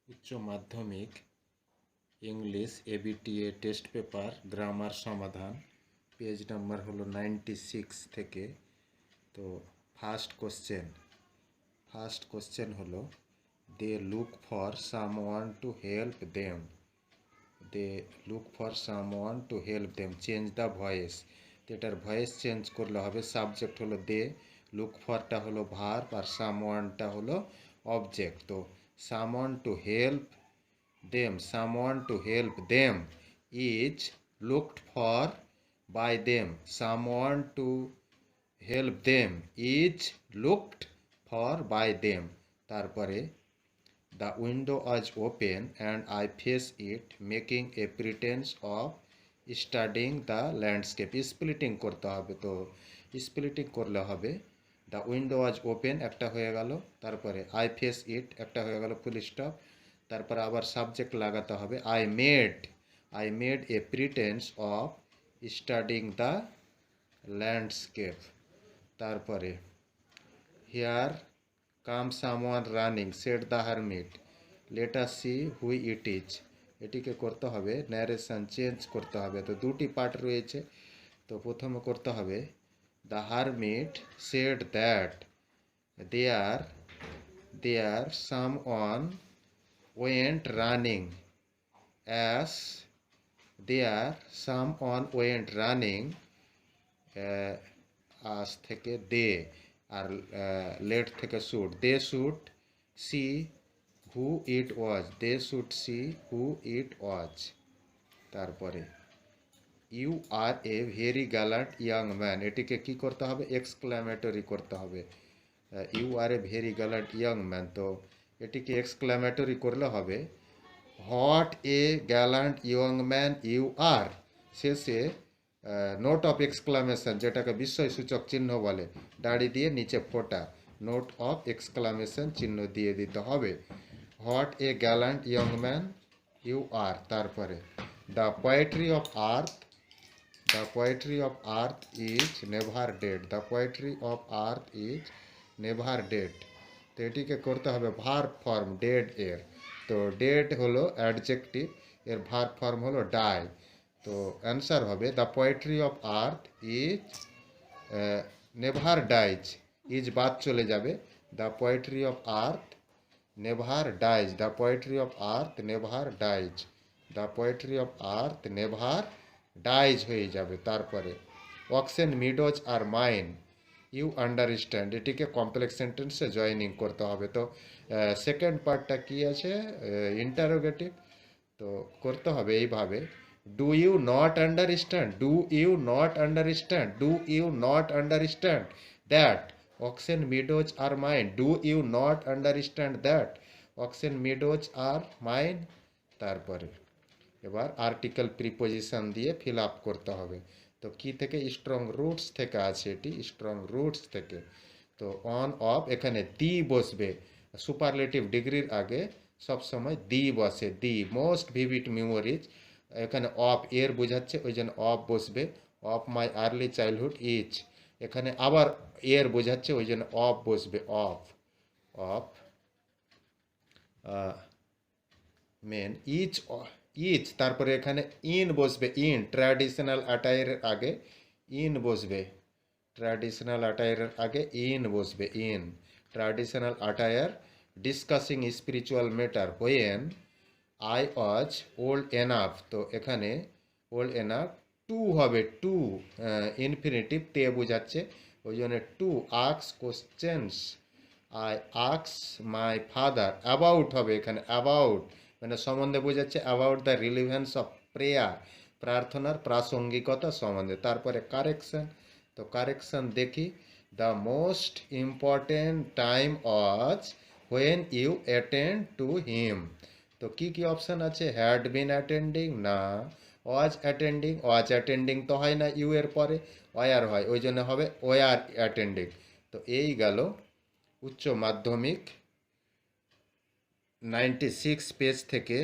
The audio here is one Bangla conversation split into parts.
উচ্চ মাধ্যমিক English ABTA test paper grammar সমাধান পেজ নাম্বার হলো 96 থেকে। তো ফার্স্ট কোশ্চেন হলো they look for someone to help them. Change the voice. তো এটার ভয়েস চেঞ্জ করলে হবে। সাবজেক্ট হলো দে, লুক ফরটা হলো ভার্ব আর সামওয়ানটা হলো অবজেক্ট। তো someone to help them is looked for by them. Someone to help them is looked for by them. তারপরে the window was open and I faced it, making a pretense of studying the landscape. Splitting করতে হবে। তো স্প্লিটিং করলে হবে দ্য উইন্ডো ওয়াজ ওপেন একটা হয়ে গেল, তারপরে আই ফেস ইট একটা হয়ে গেল, ফুল স্টপ। তারপরে আবার সাবজেক্ট লাগাতে হবে I made a pretence of studying the landscape. তারপরে here come someone running said the hermit, let us see who it is. এটিকে করতে হবে ন্যারেশন চেঞ্জ করতে হবে। তো দুটি পার্ট রয়েছে। তো প্রথমে করতে হবে the hermit said that there someone went running as us থেকে দে আর লেট থেকে should, they should see who it was. তারপরে you are a very gallant young man, এটিকে কি করতে হবে এক্সক্লামেটরি করতে হবে। You are a very gallant young man, তো এটিকে এক্সক্লামেটরি করলে হবে what a gallant young man you are. শেষে নোট অফ এক্সক্লামেশন, যেটাকে বিস্ময়সূচক চিহ্ন বলে, দাড়ি দিয়ে নিচে ফোটা, নোট অফ এক্সক্লামেশন চিহ্ন দিয়ে দিতে হবে। What a gallant young man you are. তারপরে the poetry of earth is never dead. তো এটিকে করতে হবে ভার্ব ফর্ম ডেড এর। তো ডেড হলো অ্যাডজেক্টিভ, এর ভার্ব ফর্ম হলো ডাই। তো অ্যান্সার হবে the poetry of earth is never dies, is বাদ চলে যাবে, the poetry of earth never dies হয়ে যাবে। তারপরে oxen meadows are mine you understand, এটিকে কমপ্লেক্স সেন্টেন্সে জয়েনিং করতে হবে। তো সেকেন্ড পার্টটা কি আছে ইন্টারোগেটিভ। তো করতে হবে এইভাবে do you not understand that oxen meadows are mine, do you not understand that oxen meadows are mine. তারপরে এবার আর্টিকেল প্রিপোজিশন দিয়ে ফিল আপ করতে হবে। তো কি থেকে স্ট্রং রুটস থেকে আছে, এটি স্ট্রং রুটস থেকে। তো অন অফ এখানে দি বসবে, সুপারলেটিভ ডিগ্রির আগে সবসময় দি বসে, দি মোস্ট ভিভিড মেমোরিজ। এখানে অফ এর বোঝাচ্ছে ওই জন্য অফ বসবে, of my early childhood is. এখানে আবার এর বোঝাচ্ছে ওই জন্য অফ বসবে, অফ মেন ইজ। তারপরে এখানে ইন বসবে, ইন ট্র্যাডিশনাল অ্যাটায়ারের আগে ইন বসবে, in traditional attire discussing spiritual matter when I was old enough. তো এখানে ওল্ড এনাফ টু হবে, টু ইনফিনিটিভ তে বোঝাচ্ছে ওই জন্য two আক্স questions I আক্স my father. About হবে এখানে, অ্যাবাউট মানে সম্বন্ধে বোঝাচ্ছে, about the relevance of prayer, প্রার্থনার প্রাসঙ্গিকতা সম্বন্ধে। তারপরে কারেকশন। তো কারেকশন দেখি the most important time was when you attend to him. তো কি কি অপশান আছে, হ্যাড বিন অ্যাটেন্ডিং না ওয়াজ অ্যাটেন্ডিং তো হয় না ইউ এর পরে, ওয়ার হয়, ওই জন্য হবে ওয়ার অ্যাটেন্ডিং। তো এই গেল উচ্চ মাধ্যমিক 96 পেজ থেকে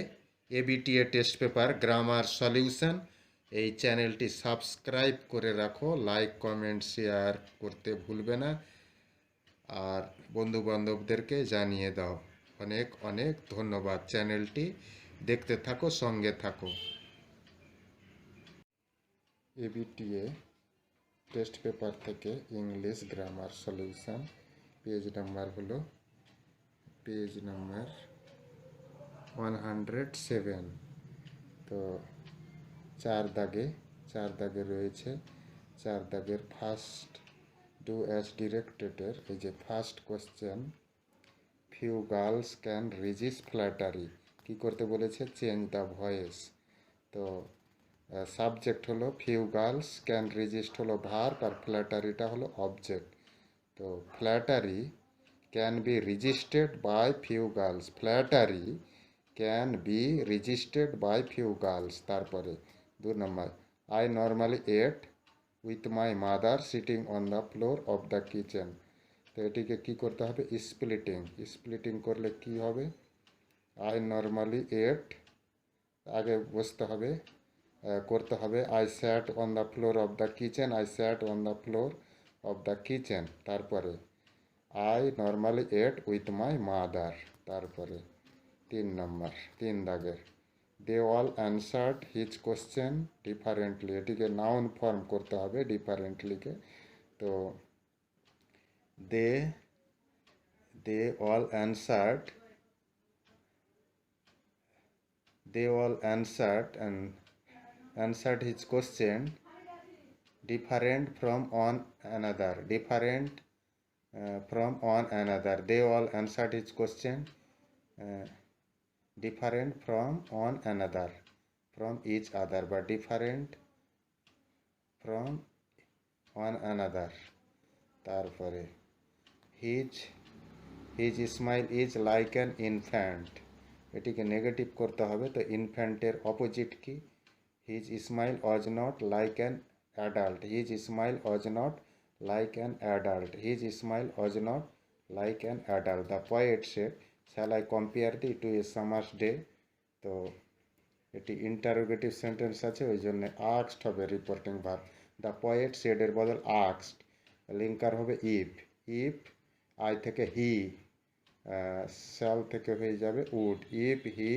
ABTA test paper grammar solution. এই চ্যানেলটি সাবস্ক্রাইব করে রাখো, লাইক কমেন্ট শেয়ার করতে ভুলবে না, আর বন্ধু বান্ধবদেরকে জানিয়ে দাও। অনেক অনেক ধন্যবাদ। চ্যানেলটি দেখতে থাকো, সঙ্গে থাকো। এবিটিএ টেস্ট পেপার থেকে English grammar solution, page number হলো পেজ নাম্বার 107। তো চার দাগে রয়েছে। চার দাগের ফার্স্ট ডু অ্যাজ ডিরেক্টেডের এই যে first question, few girls can resist flattery, কী করতে বলেছে? Change the voice. তো সাবজেক্ট হলো ফিউ গার্লস, ক্যান রেজিস্ট হলো ভার্ব, আর ফ্ল্যাটারিটা হলো অবজেক্ট। তো flattery can be resisted by few girls, flattery can be resisted by few girls. তারপরে 2 number, I normally ate with my mother sitting on the floor of the kitchen. তো এটিকে কী করতে হবে? স্প্লিটিং করলে কি হবে? আই নর্মালি এট, আগে বসতে হবে, করতে হবে I sat on the floor of the kitchen, I sat on the floor of the kitchen. তারপরে I normally ate with my mother. তারপরে 3 নম্বর, 3 দাগের, they all answered his question differently, এটিকে নাউন ফর্ম করতে হবে ডিফারেন্টলিকে। তো they all answered and answered his question different from one another, they all answered his question different from one another, from each other, but different from one another. তারপরে his smile is like an infant, এটিকে নেগেটিভ করতে হবে। তো ইনফ্যান্টের অপোজিট কি? His smile was not like an adult, his smile was not like an adult, his smile was not like an adult. The poet said shall I compare thee to a summer's day. তো এটি ইন্টারোগেটিভ সেন্টেন্স আছে, ওই জন্য আক্সড হবে রিপোর্টিং ভার্ব। দ্য পয়েট সেডের বদল আক্সড, লিঙ্কার হবে ইফ আই থেকে হি, শ্যাল থেকে হয়ে যাবে would, if he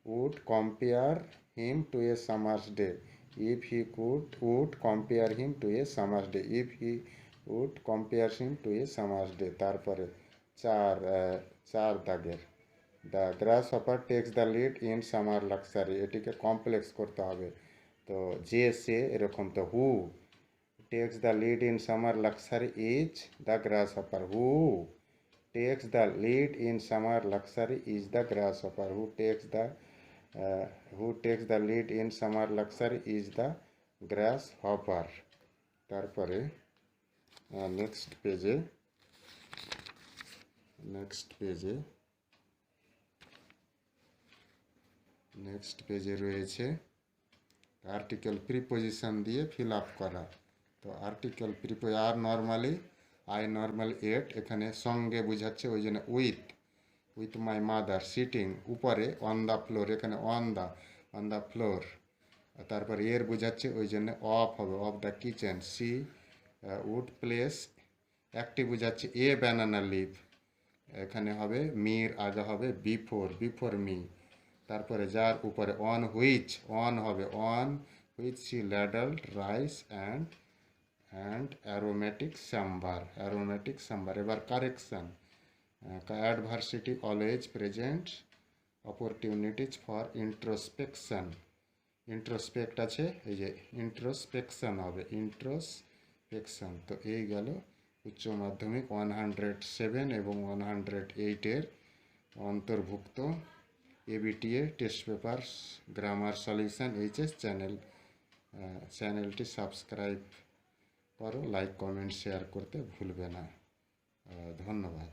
would compare him to a summer's day, if he would compare him to a summer's day, if he would compare him to a summer's day. তারপরে চার দাগের, the grasshopper takes the lead in summer luxury, এটিকে কমপ্লেক্স করতে হবে। তো যে সে এরকম, তো who takes the lead in summer luxury is the grasshopper, who takes the lead in summer luxury is the grasshopper, who takes the lead in summer luxury is the grasshopper. তারপরে নেক্সট পেজে রয়েছে আর্টিকেল প্রিপোজিশন দিয়ে ফিল আপ করা। তো আর্টিকেল আর নর্মালি, আই নর্মাল এট, এখানে সঙ্গে বুঝাচ্ছে, ওই জন্য উইথ মাই মাদার সিটিং উপরে অন দ্য ফ্লোর, এখানে অন দ্য ফ্লোর। তারপর এর বুঝাচ্ছে, ওই জন্য অফ হবে, of the kitchen. She would place, একটি বুঝাচ্ছে এ ব্যানানা লিভ, এখানে হবে মির আগে হবে বিফোর মি। তারপরে যার উপরে অন হবে on which she ladled rice and aromatic sambar. এবার correction, adversity always present opportunities for introspect আছে, এই যে ইন্ট্রোস্পেকশন হবে ইন্ট্রোস্পেকশন। তো এই গেল উচ্চ মাধ্যমিক 107 এবং 108-এর অন্তর্ভুক্ত ABTA test paper grammar solution HS চ্যানেলটি সাবস্ক্রাইব করো, লাইক কমেন্ট শেয়ার করতে ভুলবে না। ধন্যবাদ।